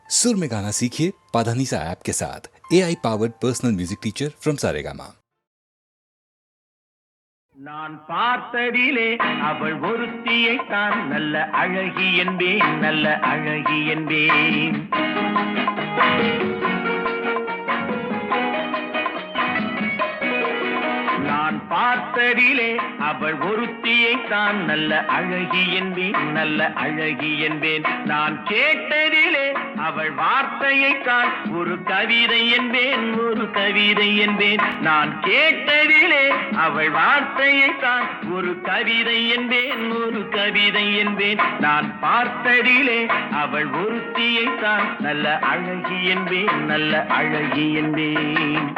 सुर में गाना सीखिए पाधानीसा ऐप के साथ। AI powered personal music teacher from Saregama. நான் பார்த்ததிலே அவள் ஒருத்தியைத்தான் நல்ல அழகி என்பேன், நல்ல அழகி என்பேன். நான் பார்த்ததிலே அவள் ஒருத்தியைத்தான் நல்ல அழகி என்பேன், நல்ல அழகி என்பேன். நான் கேட்டதிலே அவள் வார்த்தையைத்தான் ஒரு கவிதை என்பேன், ஒரு கவிதை என்பேன். நான் கேட்டதிலே அவள் வார்த்தையைத்தான் ஒரு கவிதை என்பேன், ஒரு கவிதை என்பேன். நான் பார்த்ததிலே அவள் ஒருத்தியைத்தான் நல்ல அழகி என்பேன், நல்ல அழகி என்பேன்.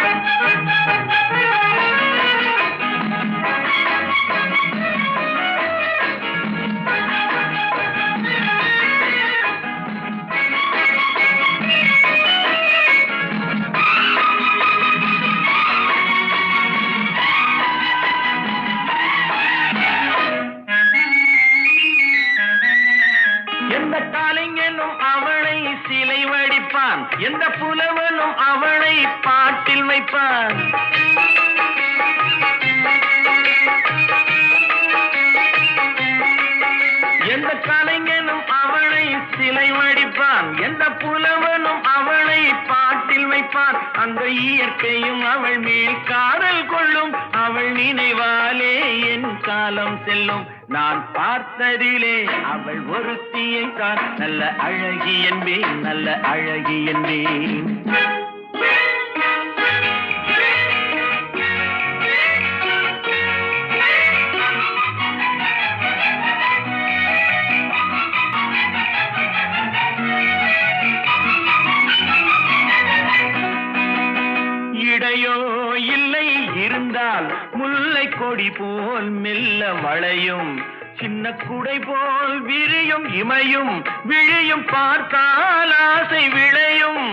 எந்த காலைஞனும் அவளை சிலை வடிப்பான், எந்த புலவனும் அவளை பாட்டில் வைப்பான். எந்த கலைஞனும் அவளை சிலை வடிப்பான், எந்த புலவனும் அவளை பாட்டில் வைப்பான். அந்த இயற்கையும் அவள் மேல் காதல் கொள்ளும், அவள் நினைவாலே என் காலம் செல்லும். நான் பார்த்ததிலே அவள் ஒருத்தியை தான் நல்ல அழகி என்பேன், நல்ல அழகி என்பேன். இடையோ இல்லை இருந்தால் முல்லை கொடி போல் மெல்ல வளையும், சின்ன குடை போல் விரியும் இமையும் விழியும் பார்த்தால் ஆசை விளையும்.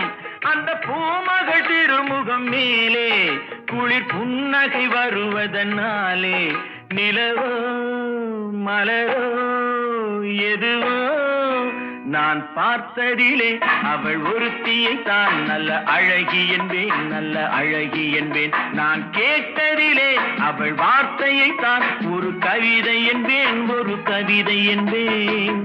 அந்த பூமகள் திருமுகம் மேலே குளிர் புன்னகை வருவதனாலே நிலவோ மலரோ எதுவோ நான் பார்த்ததிலே அவள் ஒருத்தியை தான் நல்ல அழகி என்பேன், நல்ல அழகி என்பேன். நான் கேட்டதிலே அவள் வார்த்தையை தான் ஒரு கவிதை என்பேன், ஒரு கவிதை என்பேன்.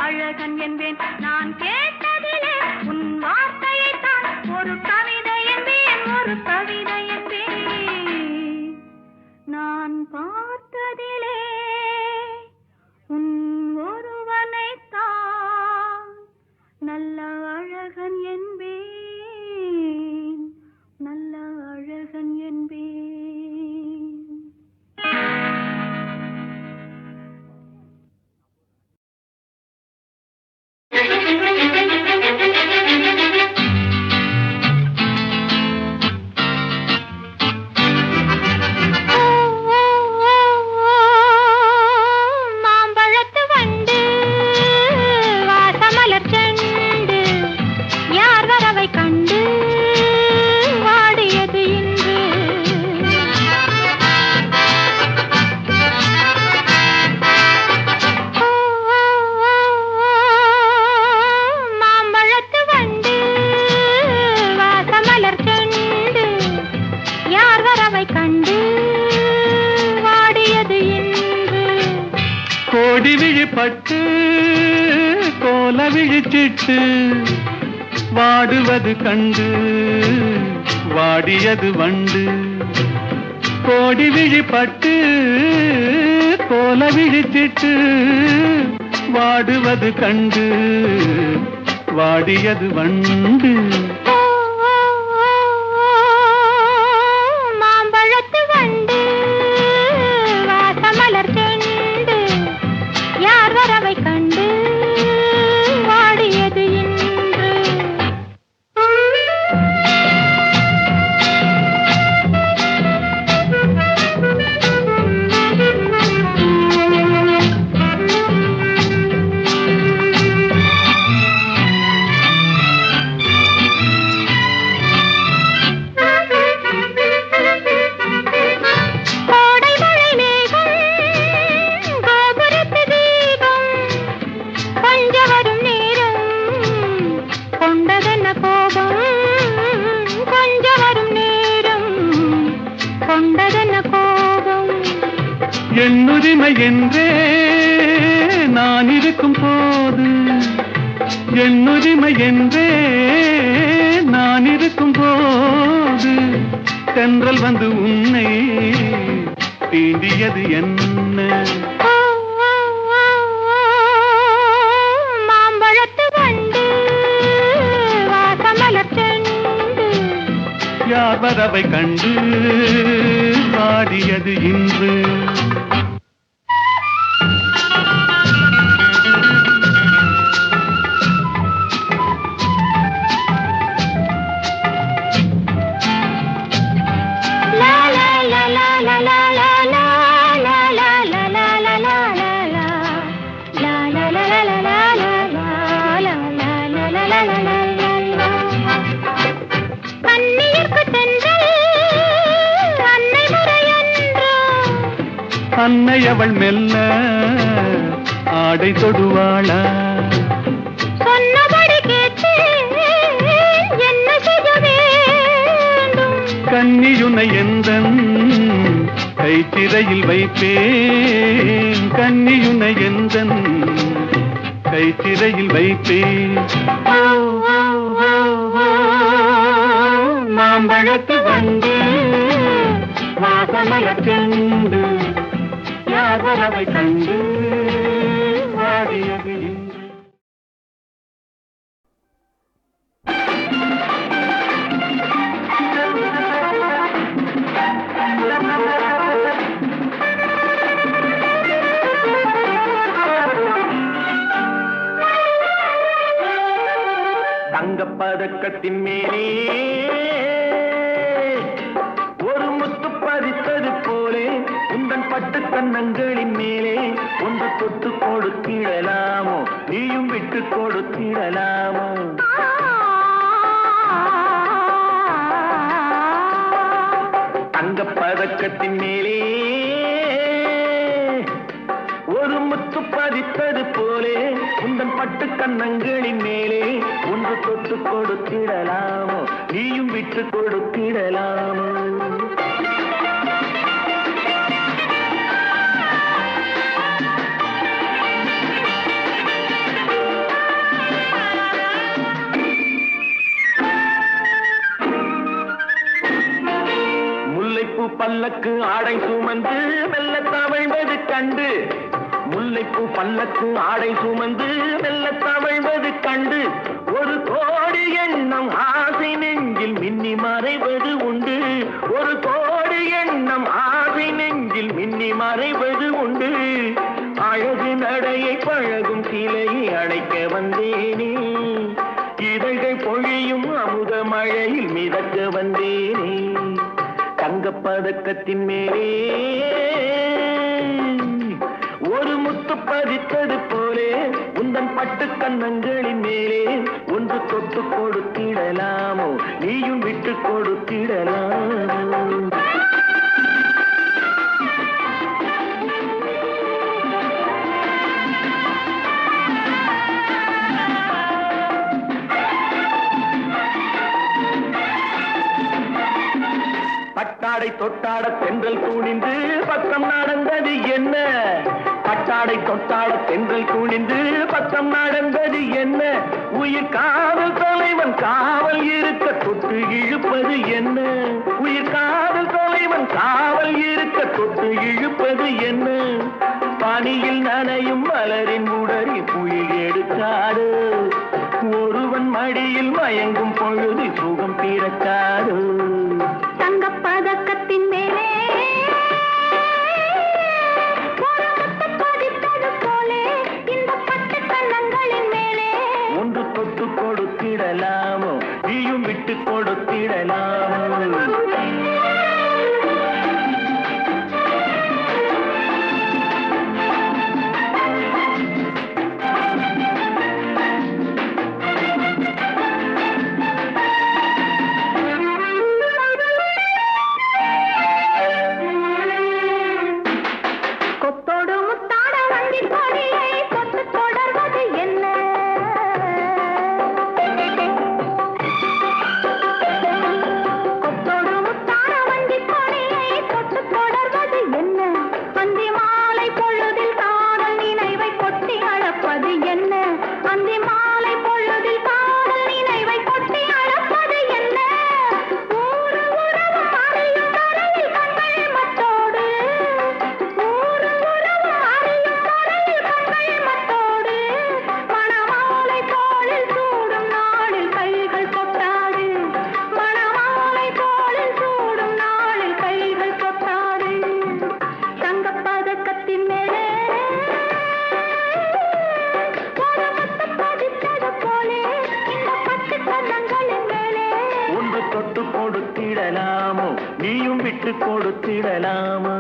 அழகன் என்பேன், நான் கேட்டதிலே உன் வார்த்தையை தான் ஒரு கவிதை என்பேன், ஒரு கவிதை என்பேன். நான் பார்த்ததிலே உன் ஒருவனை தான் நல்ல அழகன் என்பேன், நல்ல அழகன் என்பேன். கோடி விழிப்பட்டு கோல விழிச்சிட்டு வாடுவது கண்டு வாடியது வண்டு கோடி விழிப்பட்டு கோல விழிச்சிட்டு வாடுவது கண்டு வாடியது வண்டு மாம்பழத்து வண்டு வாசமலர் செண்டு யார் வரவை கண்டு வாடியது இன்று என்னுரிமை என்றே நான் இருக்கும் போது என்னுரிமை என்றே நான் இருக்கும் போது தென்றல் வந்து உன்னை தீண்டியது என்ன மாம்பழத்து வண்டு வாசமலர் செண்டு யார் வரவை கண்டு வாடியது இன்று அன்னை அவள் மெல்ல ஆடை தொடுவாளா சொன்னபடி கேட்டு என்ன செய்ய வேண்டும் கன்னியுனை எந்தன் கைத்திரையில் வைப்பேன் கன்னியுனை எந்தன் கைத்திரையில் வைப்பேன் மாம்பழத்து வந்து வாசமலர் செண்டு யார் வரவை கண்டு வாடியது இன்று தங்கப்பதக்கத்தின் மேலே ஒரு முத்து பதித்தது போலே உந்தன் பட்டு கண்ணங்களின் மேலே ஒன்று தொட்டு கொடுத்திடலாமோ நீயும் விட்டு கொடுத்திடலாமோ தங்கப்பதக்கத்தின் மேலே ஒரு முத்து பதித்தது போலே உந்தன் பட்டு கண்ணங்களின் மேலே ஒன்று தொட்டு கொடுத்திடலாமோ நீயும் விட்டு கொடுத்திடலாமோ முல்லைப்பூ பல்லக்கு ஆடை சுமந்து மெல்ல தவழ்வது கண்டு முல்லைப்பூ பல்லக்கு ஆடை சுமந்து மெல்ல தவழ்வது கண்டு ஒரு கோடி எண்ணம் ஆசை நெஞ்சில் மின்னி மறைவது உண்டு ஒரு கோடி எண்ணம் ஆசை நெஞ்சில் மின்னி மறைவது உண்டு அழகு நடையை பழகும் சிலையை அடைக்க வந்தேனே இதழ்கள் பொழியும் அமுத மழையில் மிதக்க வந்தேனே தங்கப்பதக்கத்தின் மேலே ஒரு முத்து பதித்தது போலே உந்தன் பட்டு கண்ணங்களின் மேலே ஒன்று தொட்டு கொடுத்திடலாமோ நீயும் விட்டு கொடுத்திடலாமோ பட்டாடை தொட்டாட தென்றல் துணிந்து பக்கம் நடந்தது என்ன? பட்டாடை தொட்டாட தென்றல் துணிந்து பக்கம் நடந்தது என்ன? உயிர் காதல் தலைவன் காவல் இருக்க தொட்டு இழுப்பது என்ன? உயிர் காதல் தலைவன் காவல் இருக்க தொட்டு இழுப்பது என்ன? பனியில் நனையும் மலரின் உடறி புயல் எடுக்காது. ஒருவன் மடியில் மயங்கும் பொழுது சுகம் பிறக்காது. தங்கப் பதக்கத்தின் மேலே பதித்தது போலே இந்த பட்டு கண்ணங்களின் மேலே ஒன்று தொட்டு கொடுத்திடலாமோ, நீயும் விட்டு கொடுத்திடலாமோ? கொடுத்திடலாமோ, நீயும் விட்டு கொடுத்திடலாமோ?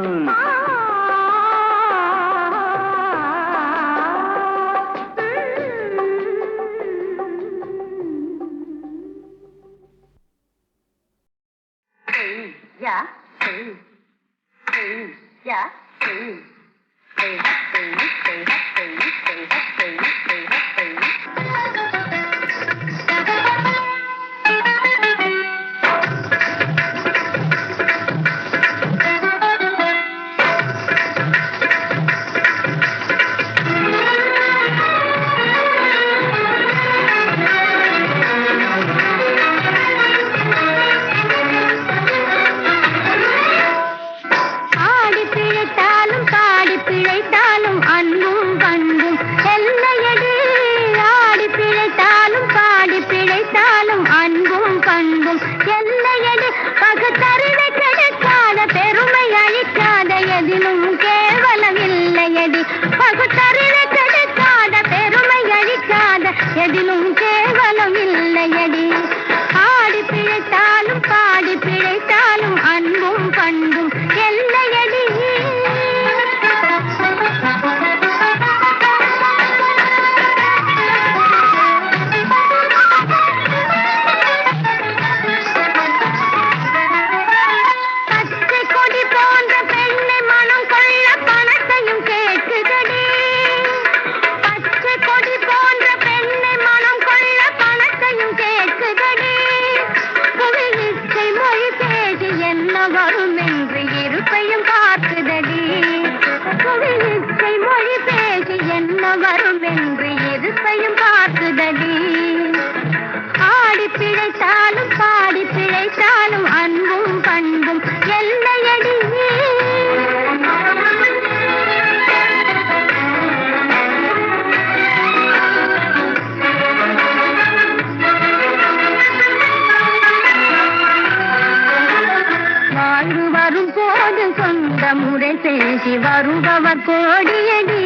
வருபவர் கோடியடி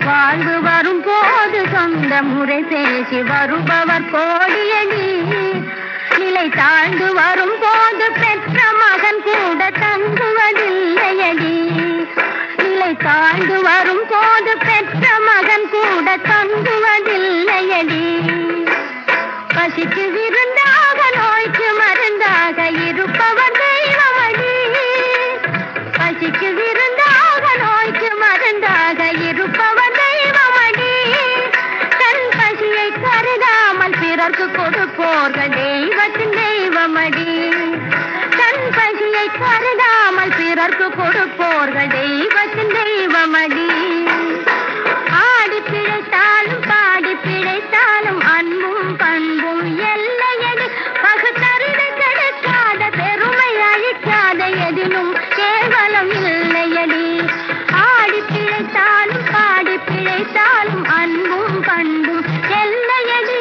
வாழ்வு வரும் போது சொந்த முறை பேசி வருபவர் கோடியடி நிலை தாழ்ந்து வரும் போது பெற்ற மகன் கூட தங்குவதில்லையடி நிலை தாழ்ந்து வரும் போது பெற்ற மகன் கூட தங்குவதில்லையடி பசிக்கு விருந்தாக நோய்க்கு மருந்தாக இருப்பவர் தெய்வமடி பசிக்கு விருந்தாக நோய்க்கு மருந்தாக இருப்பவர் தெய்வமடி தன் பசியை கருதாமல் பிறர்க்கு கொடுப்போர்கள் தெய்வத்தின் தெய்வமடி தன் பசி வாக்கு கொடுப்போர்கள் தெய்வத்தின் தெய்வமடி. ஆடி பிழைத்தாலும் பாடி பிழைத்தாலும் அன்பும் பண்பும் எல்லையடி. பகுத்தறிவு கிடைக்காத பெருமை அழிக்காத எதிலும் கேவலம் இல்லையடி. ஆடி பிழைத்தாலும் பாடி பிழைத்தாலும் அன்பும் பண்பும் எல்லையடி.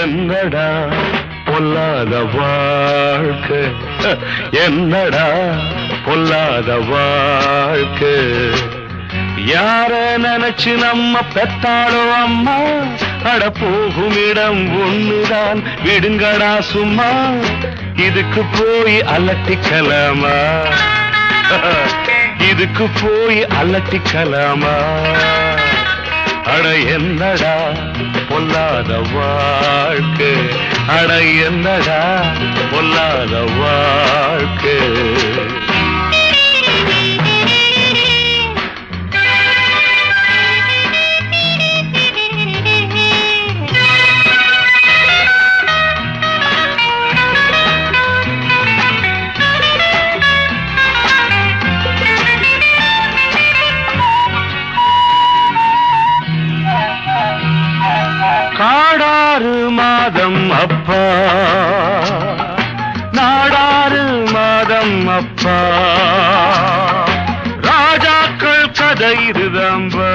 என்னடா பொல்லாத வாழ்க்கை, என்னடா பொல்லாத வாழ்க்கை. யார நினைச்சு நம்ம பெத்தாளோ அம்மா, அட போகும் இடம் ஒண்ணுதான் விடுங்கடா சும்மா. இதுக்கு போய் அலட்டிக்கலாமா, இதுக்கு போய் அலட்டிக்கலாமா. அட என்னடா பொல்லாத வாழ்க்கை, அட என்னடா பொல்லாத வாழ்க்கை. காடாறு மாதம் அப்பா, நாடாறு மாதம் அப்பா. ராஜாக்கள் கதை இருதம்பா,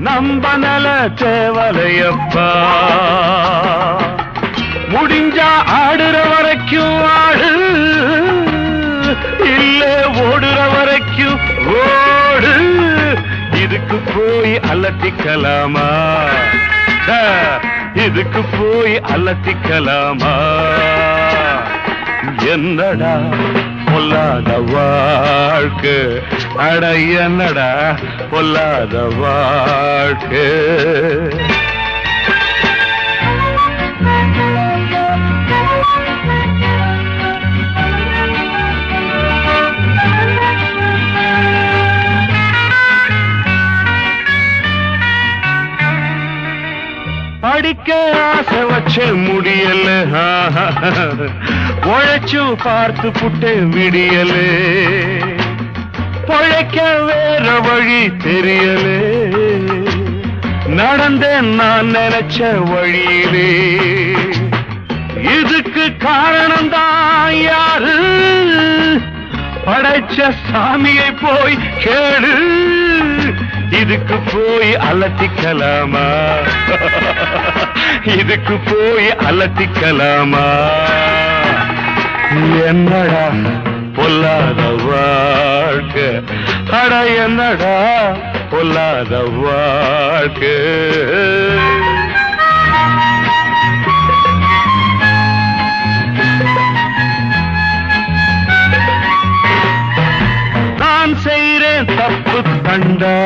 நம்ப நல தேவலையப்பா. முடிஞ்சா ஆடுற வரைக்கும் ஆடு, இல்ல ஓடுற வரைக்கும் ஓடு. இதுக்கு போய் அலட்டிக்கலாமா, இதுக்கு போய் அலட்டிக்கலாமா. என்னடா பொல்லாத வாழ்க்கை, அட என்னடா பொல்லாத வாழ்க்கை. படிக்க ஆசை வச்ச முடியல, உழைச்சும் பார்த்து புட்டு விடியல. பொழைக்க வேற வழி தெரியல, நடந்தேன் நான் நினைச்ச வழியிலே. இதுக்கு காரணம் தான் யாரு, படைச்ச சாமியை போய் கேளு. இதுக்கு போய் அலட்டிக்கலாமா, இதுக்கு போய் அலட்டிக்கலாமா. என்னடா பொல்லாத வாழ்க்கை, அட என்னடா பொல்லாத வாழ்க்கை. நான் செய்றேன் தப்பு கண்டா,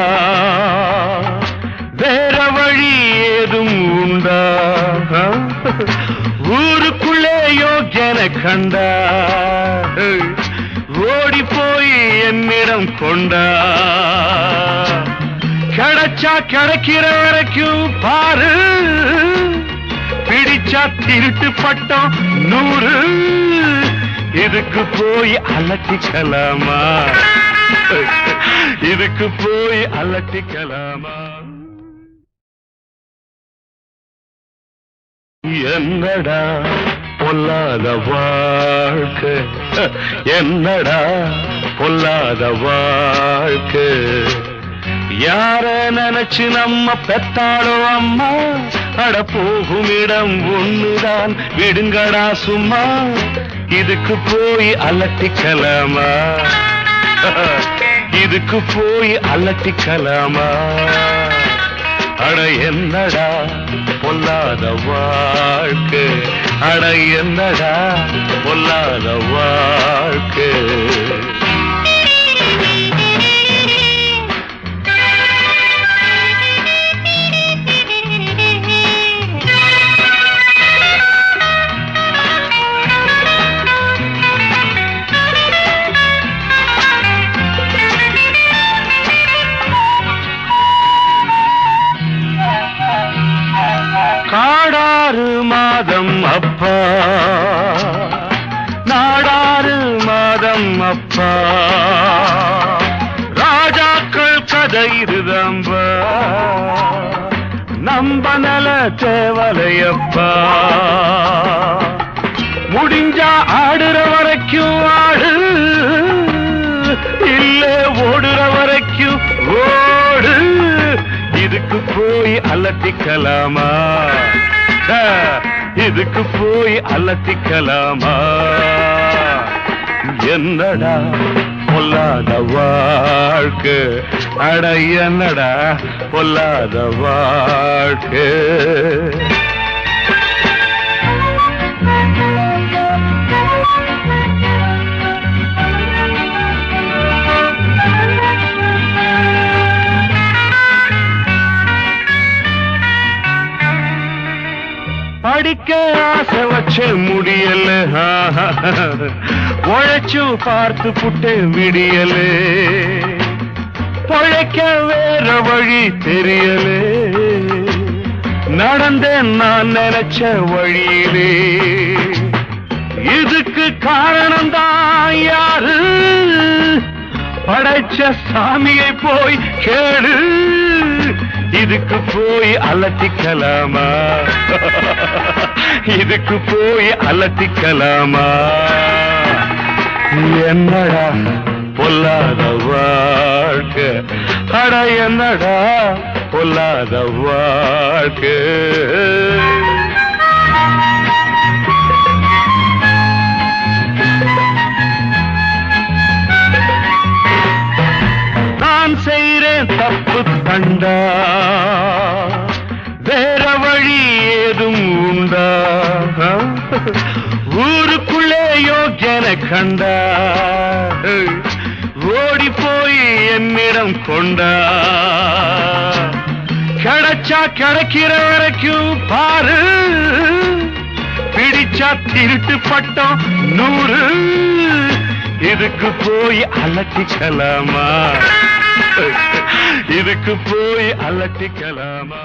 வேற வழி ஏதும் உண்டா. ஊருக்குள்ளே யோக்கியன கண்டா, ஓடி போய் என்னிடம் கொண்டா. கிடைச்சா கிடைக்கிற வரைக்கும் பாரு, பிடிச்சா திருட்டு பட்டம் 100. இதுக்கு போய் அலட்டிக்கலாமா, இதுக்கு போய் அலட்டிக்கலாமா. என்னடா பொல்லாத வாழ்க்கை, என்னடா பொல்லாத வாழ்க்கை. யார நினைச்சு நம்ம பெத்தாளோ அம்மா, அட போகும் இடம் ஒண்ணுதான் விடுங்கடா சும்மா. இதுக்கு போய் அலட்டிக்கலாமா, இதுக்கு போய் அலட்டிக்கலாமா. அட என்னடா பொல்லாத வாழ்க்கை, அட என்னடா பொல்லாத வாழ்க்கை. கதை இதுதான்பா நம்ப நல தேவலையப்பா முடிஞ்சா ஆடுற வரைக்கும் ஆடு இல்ல ஓடுற வரைக்கும் ஓடு இதுக்கு போய் அலட்டிக்கலாமா இதுக்கு போய் அலட்டிக்கலாமா என்னடா பொல்லாத வாழ்க்கை அட என்னடா பொல்லாத வாழ்க்கை படிக்க ஆசை வச்ச முடியல உழைச்சும் பார்த்து புட்டு விடியல பொழைக்க வேற வழி தெரியல நடந்தேன் நான் நினைச்ச வழியிலே இதுக்கு காரணம்தான் யாரு படைச்ச சாமியை போய் கேளு இதுக்கு போய் அலட்டிக்கலாமா இதுக்கு போய் அலட்டிக்கலாமா என்னடா பொல்லாத வாழ்க்கை அட என்னடா பொல்லாத வாழ்க்கை நான் செய்றேன் தப்பு கண்டா வேற வழி ஏதும் உண்டா ஊருக்குள்ளே யோக்கியன கண்டா ஓடி போய் என்னிடம் கொண்டா கிடைச்சா கிடைக்கிற வரைக்கும் பாரு பிடிச்சா திருட்டு பட்டம் 100 இதுக்கு போய் அலட்டிக்கலாமா இதுக்கு போய் அலட்டிக்கலாமா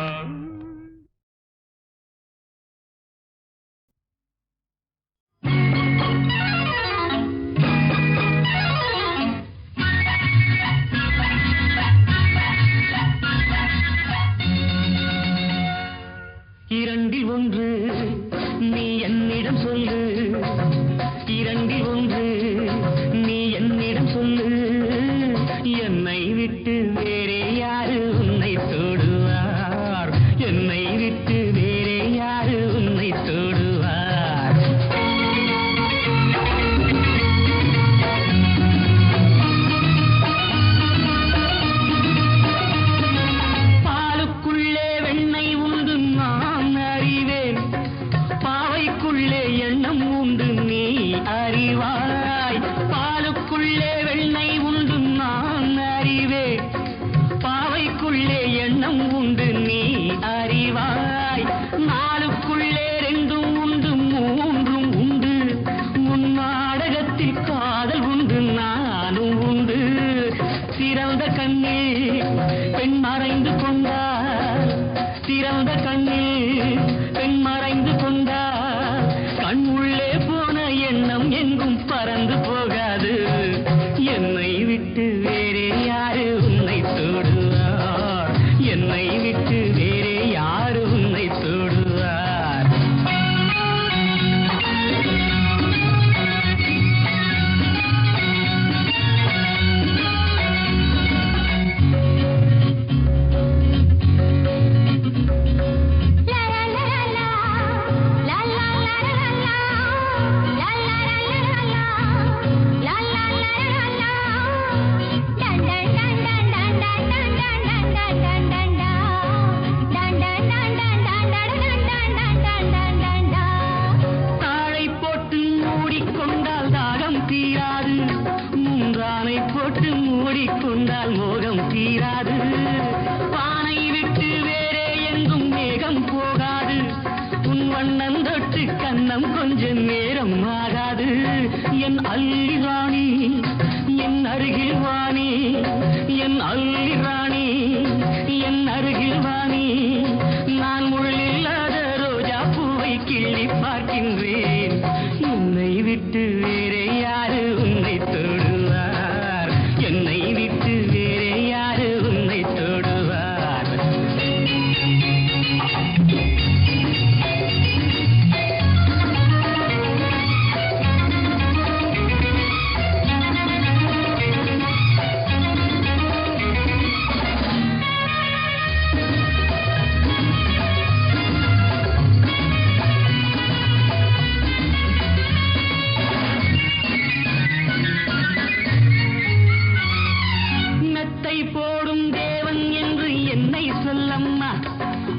இரண்டில் ஒன்று நீ என்னிடம் சொல்லு இரண்டில் ஒன்று நீ என்னிடம் சொல்லு என்னை விட்டு வேறே யாரு உன்னை தொடுவார் என்னை விட்டு வேறே யாரு உன்னை தொடுவார் பாலுக்குள்ளே வெண்ணெய் உண்டு நான் அறிவேன் பாவைக்குள்ளே எண்ணம் உண்டு நீ அறிவாய் பாலுக்குள்ளே வெண்ணெய் உண்டு நான் அறிவேன் பாவைக்குள்ளே எண்ணம் உண்டு நீ அறிவாய் நாளுக்குள்ளே 2 உண்டு 3 உண்டு உன் நாடகத்தில் காதல் உண்டு நானும் உண்டு சிறந்த கண்ணில் பெண் மறைந்து கொண்டார் சிறந்த கண்ணில் பெண் மறைந்து கொண்டார் கண் உள்ளே போன எண்ணம் எங்கும் பறந்து போகாது என்னை விட்டு வேறே யாரு உன்னை தொடுவார் என்னை விட்டு வேறே யாரு உன்னை தொடுவார் La la la la la la la la la la la la la அசை போடும் தேவன் என்று என்னை சொல்லம்மா,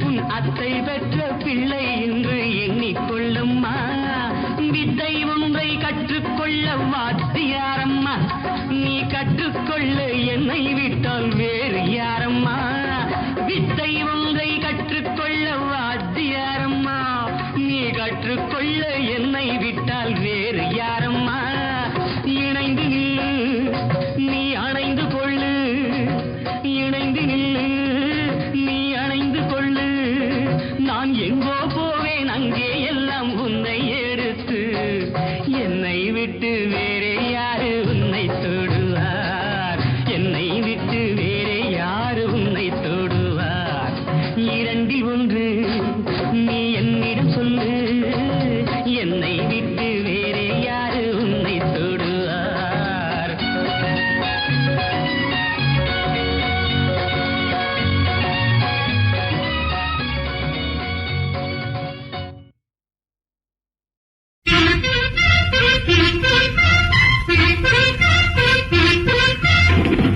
உன் அத்தை பெற்ற பிள்ளை என்று எண்ணிக்கொள்ளம்மா. வித்தை ஒன்றை கற்றுக்கொள்ள வாத்தியாரம்மா, நீ கற்றுக்கொள்ள என்னை விட்டால் வேறு யாரம்மா. வித்தை ஒன்றை கற்றுக்கொள்ள வாத்தியாரம்மா, நீ கற்றுக்கொள்ள என்னை விட்டால் வேறு யாரம்மா. இணைந்து நில்லு நீ அணைந்து கொள்ளு, இணைந்து நில்லு நீ அணைந்து கொள்ளு. நான் எங்கோ போவேன் அங்கே எல்லாம் உன்னை எடுத்து, என்னை விட்டு வேறே யாரு உன்னை தொடுவார், என்னை விட்டு வேறே யாரு உன்னை தொடுவார். இரண்டில் ஒன்று நீ என்னிடம் சொல்லு, என்னை விட்டு வேறே யாரு உன்னை தொடுவார்.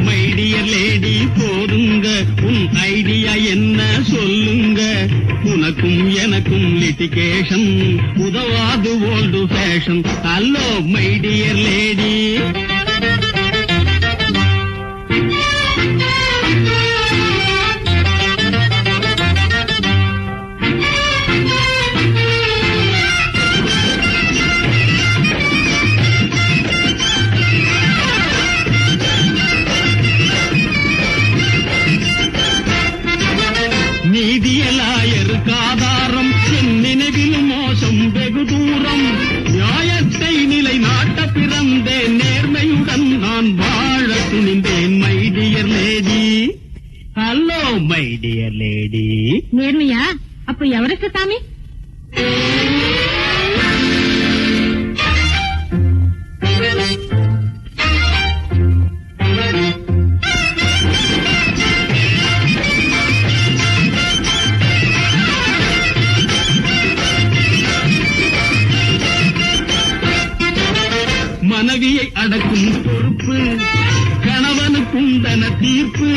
மைடியர் லேடி போதுங்க, உன் ஐடியா என்ன சொல்லுங்க. உனக்கும் எனக்கும் லிட்டிகேஷன் உதவாது old fashion. Hello my dear lady. நீதியலாயருக்கு ஆதாரம் என் நினைவிலும் மோசம் வெகு தூரம். நியாயத்தை நிலைநாட்ட பிறந்தேன், நேர்மையுடன் நான் வாழ துணிந்தேன். My dear lady. Hello my dear lady. நேர்மையா? அப்ப ఎవరికి சாமி? மனைவியை அடக்கும் பொறுப்பு கணவனுக்குண்டன தீர்ப்பு.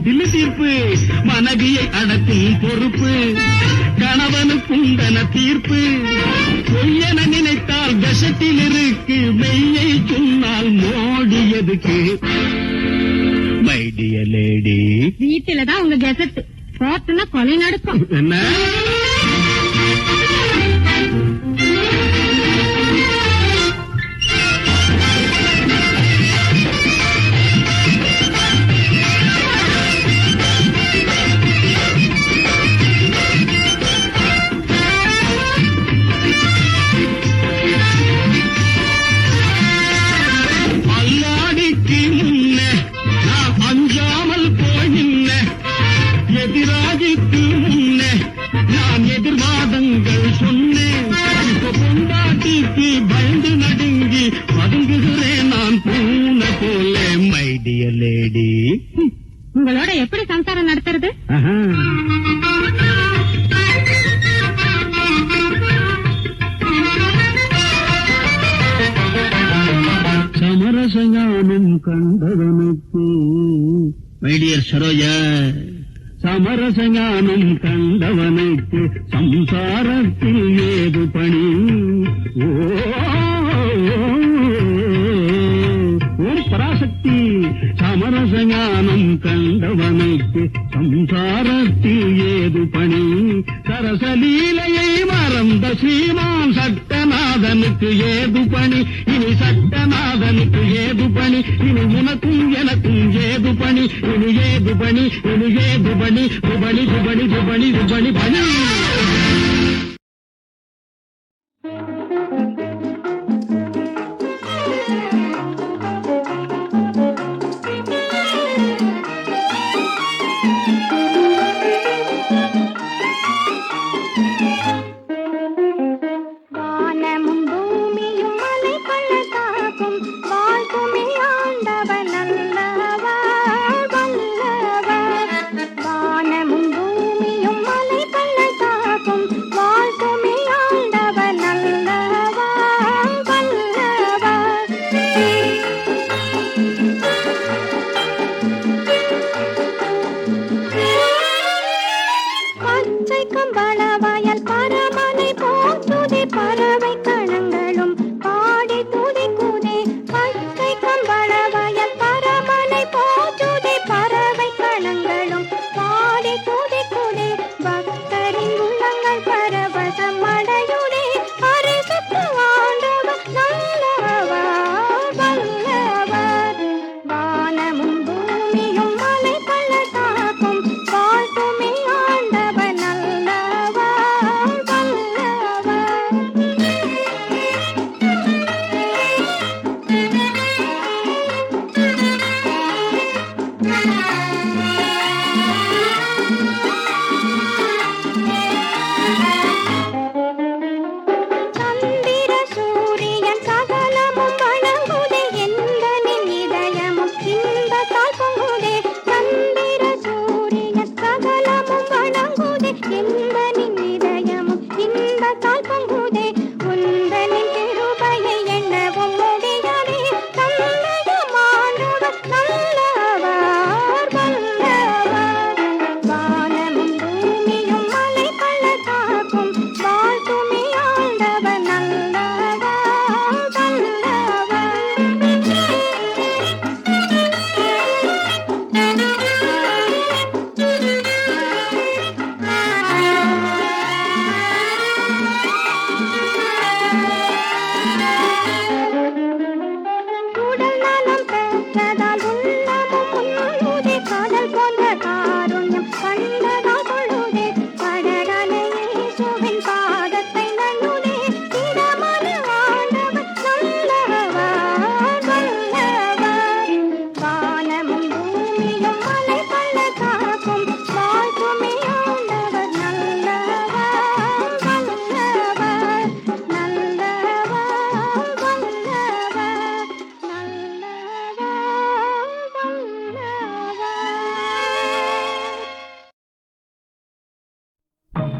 தில்லு தீர்ப்பு. மனைவியை அடக்கும் பொறுப்பு கணவனுக்குண்டன தீர்ப்பு. பொய்யென நினைத்தால் விஷத்தில் இருக்கு, மெய்யை சொன்னால் மோடியதுக்கு. My dear lady. வீட்டுலதான் உங்க கெசட் போட்டுனா கொலை நடக்கும். என்ன? அல்லாடிக்கு முன்ன நான் அஞ்சாமல் போயின்ன, எதிராஜிக்கு முன்ன நான் எதிர்வாதங்கள் சொன்னேன். இப்ப பொண்டாட்டிக்கு பயந்து நடுங்கி பதுங்குகிறேன் நான் பூனை போல. My dear lady. உங்களோட எப்படி சம்சாரம் நடத்துறது? சமரசஞானம் கண்டவனுக்கு. மைடியர் சரோஜா. சமரசஞானம் கண்டவனுக்கு சம்சாரத்தில் ஏது பணி? ஓம் பராசக்தி. சமரசஞானம் கண்டவனுக்கு சம்சாரத்தில் ஏது பணி? சரசலீலையை மறந்த ஸ்ரீமான் சட்டநாதனுக்கு ஏது பணி? இனி சட்டநாதனுக்கு ஏது பணி? இனி உனக்கும் எனக்கும் ஏது பணி? இனி ஏது பணி? இனி ஏது பணி? சுபணி சுபணி சுபணி சுபணி பணி. வானமும் பூமியும் மலை பள்ளத்தாக்கும் வாழ்த்துமே ஆண்டவன் அல்லவர் வல்லவர். வானமும் பூமியும் மலை பள்ளத்தாக்கும்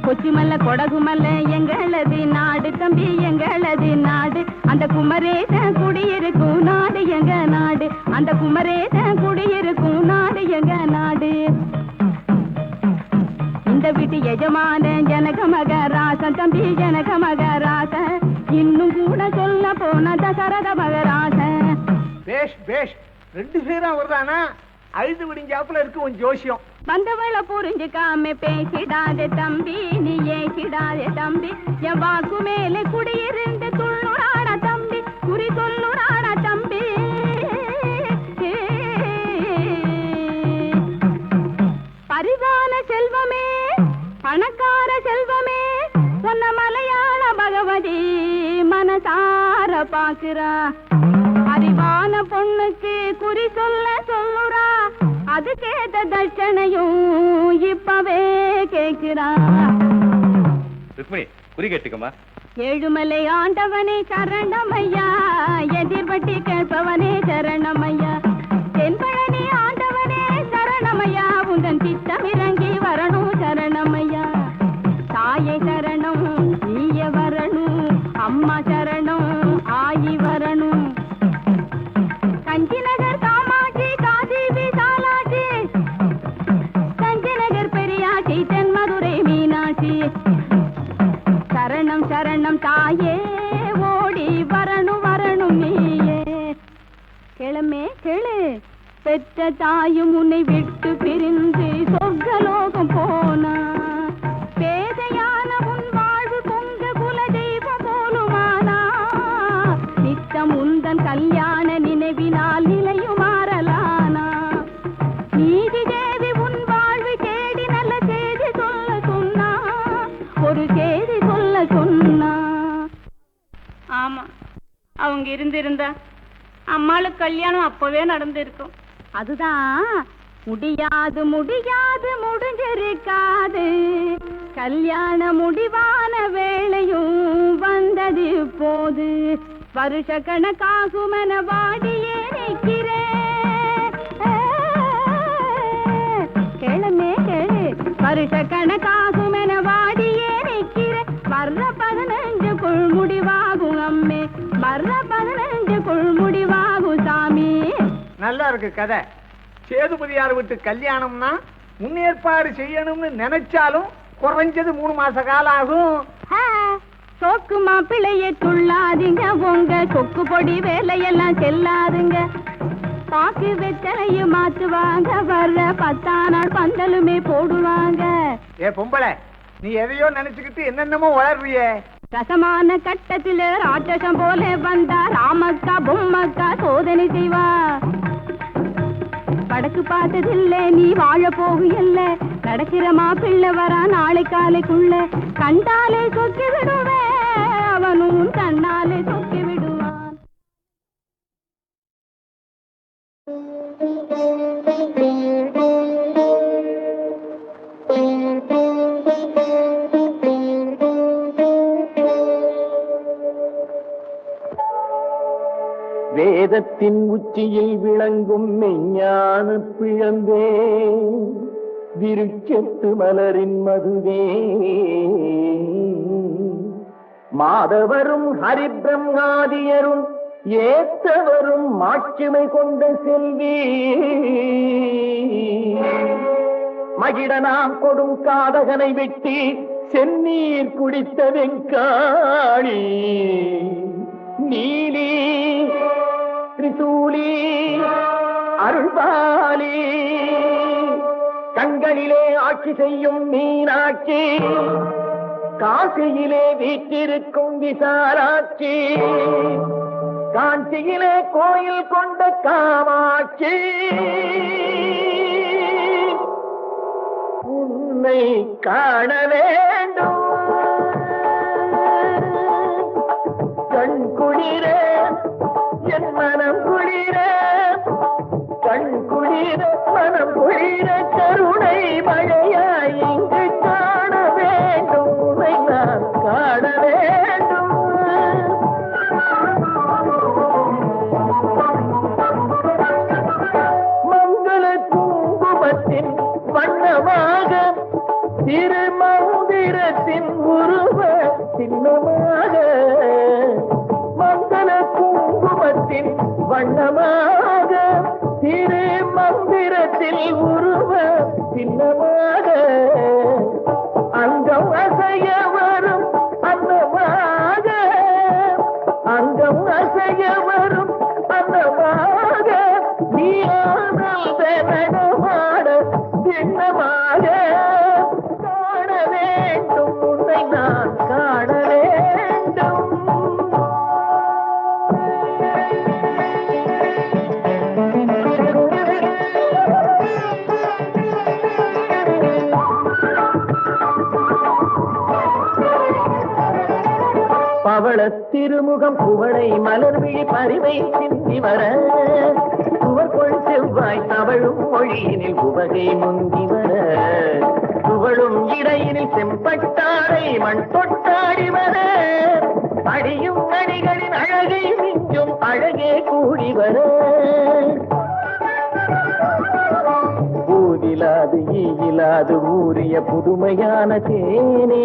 கொச்சிமல்ல கொடகுமல்ல எங்களது நாடு தம்பி எங்களது நாடு அந்த குமரேச குடியிருக்கும் நாடு எங்க நாடு அந்த குமரேச குடியிருக்கும் நாடு எங்க நாடு இந்த வீட்டு எஜமான ஜனக மகராசன் தம்பி ஜனக மகராசன் இன்னும் கூட சொல்ல போன தசரத மகராசன் பேஷ் பேஷ் 2 பேரா வருதானா அழுது விடிஞ்சாப்புல இருக்கு உன் ஜோசியம் வந்தவள புரிஞ்சுக்காம பேசிடாதே தம்பி நீ ஏசிடாதே தம்பி என் வாக்கு மேலே குடியிருந்து துள்ளுறாடா தம்பி குறி சொல்லுறாடா தம்பி பரிதான செல்வமே பணக்கார செல்வமே சொன்ன மலையாள பகவதி மனசார பாக்குறா அறிவான பொண்ணுக்கு குறி சொல்ல சொல்லுறா அதுக்கேத்த தட்சணையும் இப்பவே கேட்கிறா ருக்மிணி குறி கேட்டுக்கமா ஏழுமலை ஆண்டவனே சரணமையா எதிர்பட்டி கேட்பவனே சரணமையா தென்பழனி ஆண்டவனே சரணமையா உந்தன் திட்டம் இறங்கி வரணும் சரணமையா தாயை சரணம் நீய வரணும் அம்மா சரணம் ஆயி வரணும் கஞ்சி நகர் காமாட்சி காசி விசாலாட்சி கஞ்சி நகர் பெரியாட்சி தென்மதுரை மீனாட்சி சரணம் சரணம் தாயே ஓடி வரணும் வரணும் நீயே கிளமே கிளு பெற்ற தாயும் உன்னை விட்டு பிரிந்து சொர்க்கலோகம் போனா பேதையான உன் வாழ்வு பொங்க குல தெய்வம் போலுமானா நித்தம் உந்தன் கல்யாண நினைவினால் நிலையும் மாறலானா நீதி தேவி உன் வாழ்வு தேடி நல்ல செய்தி சொல்ல சொன்னா ஒரு செய்தி சொல்ல சொன்னா ஆமா அவங்க இருந்திருந்தா அம்மாளுக்கு கல்யாணம் அப்பவே நடந்திருக்கும் அதுதான் முடியாது முடியாது முடிஞ்சிருக்காது கல்யாண முடிவான வேளையும் வந்தது போது வருஷ கணக்காகுமென வாடியே நிற்கிறேன் கேளமே கேளு வருஷ கணக்காகுமென வாடியே நிற்கிறேன் வர்ற 15 முடிவாகும் அம்மே வர்ற 15 முடிவாகும் சாமி நல்லா இருக்கு கதை சேதுபதியார் விட்டு கல்யாணம்னா முன்னேற்பாடு செய்யணும்னு நினைச்சாலும் குறைஞ்சது 3 மாச காலம் ஆகும் சோக்கு மாப்பிள்ளையே துள்ளாதீங்க உங்க சொக்கு பொடி வேலையெல்லாம் செல்லாதுங்க பாக்கு வெத்தலையும் மாத்துவாங்க வர்ற 10 நாள் பந்தலுமே போடுவாங்க ஏ பொம்பளை நீ எதையோ நினைச்சுக்கிட்டு என்னென்னமோ வளர்றியே ரசமான கட்டத்தில ராட்சசம் போல வந்தா ராமக்கா பொம்மக்கா சோதனை செய்வா படக்கு பார்த்ததில்ல நீ வாழ போகுயல்ல நடக்கிற மாப்பிள்ளை வரா நாளை காலைக்குள்ள கண்டாலே சொக்கி விடுவேன் அவனும் கண்ணாலே சொக்கி விடுவான் வேதத்தின் உச்சியில் விளங்கும் மெஞ்ஞான பிழந்தே விருட்சத்து மலரின் மதுவே மாதவரும் ஹரிபிரம்மாதியரும் ஏத்தவரும் மாட்சிமை கொண்ட செல்வி மகிழனாம் கொடும் காதகனை வெட்டி செந்நீர் குடித்த வெங்காளி நீலி திரிசூலி அருள்பாலி கண்களிலே ஆட்சி செய்யும் மீனாட்சி காசியிலே வீற்றிருக்கும் விசாலாட்சி காஞ்சியிலே கோயில் கொண்ட காமாட்சி உன்னை காண வேண்டும் கண் குளிர என் மனம் குளிர கண் குளிர மனம் குளிர கருணை மழையாய் இங்கு காண வேண்டும் உன்னை நான் காண வேண்டும் மங்கள குங்குமத்தின் வண்ணமாக திருமந்திரத்தின் உருவ சின்னமாக மங்கள குங்குமத்தின் வண்ணமாக திருமந்திரத்தில் உருவ சின்னமாக அங்கம் அசைய வரும் அன்னமாக அங்கம் அசைய வரும் அன்னமாக நீ ஆனந்த நடமாட திண்ணமாக காண வேண்டும் உன்னை நான் காண வேண்டும் பவள திருமுகம் புவளை மலர்விழி பரிவை சிந்தி வர சுவர்கொள் செவ்வாய் தவழும் மொழியினில் உவகை முந்தி வர துவளும் இடையினில் செம்பட்டாரை மண் தொட்டாடி வர அடியும் அடிகளின் அழகை மிஞ்சும் அழகே கூடி வர பூதிலாது ஈயிலாது ஊறிய புதுமையான தேனே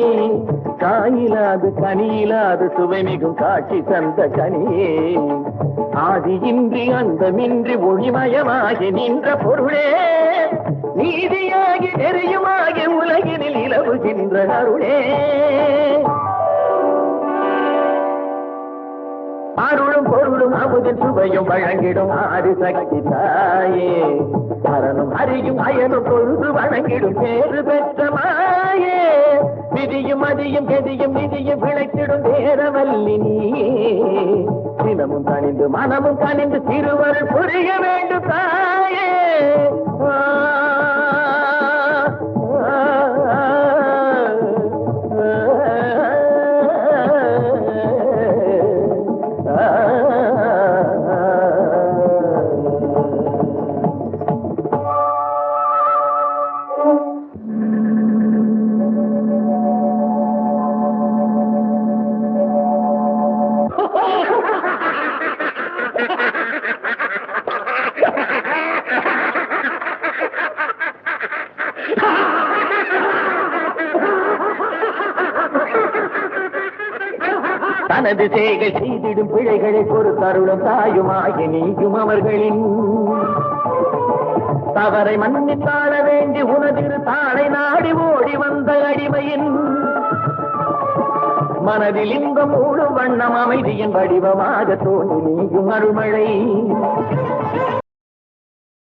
காயிலாது கனியிலாது சுவைமிகும் காட்சி தந்த கனியே ஆதியின்றி அந்தமின்றி ஒளிமயமாகி நின்ற பொருளே நீதியாகி நெறியுமாகி உலகினில் இலவுகின்ற அருளே அருளும் பொருளும் அமுதின் சுவையும் வழங்கிடும் ஆறு சக்தி தாயே அரணும் அறியும் அயனும் பொழுது வழங்கிடும் பேறு பெற்ற மாயே விதியும் அதியும் கெதியும் நிதியும் விளைத்திடும் வேறவல்லி நீயே தினமும் கனிந்து மனமும் கனிந்து திருவருள் புரிய வேண்டும் தாயே தனது செய்கள் செய்திடும் பிழைகளை பொறுத்தருளும் தாயுமாகி நீயும் அவர்களின் தவறை மன்னித்தாழ வேண்டி உனதிரு தாளை நாடி ஓடி வந்த அடிமையின் மனதில் இன்பம் மூடும் வண்ணம் அமைதியின் வடிவமாக தோன்றி நீயும் அருள்மழை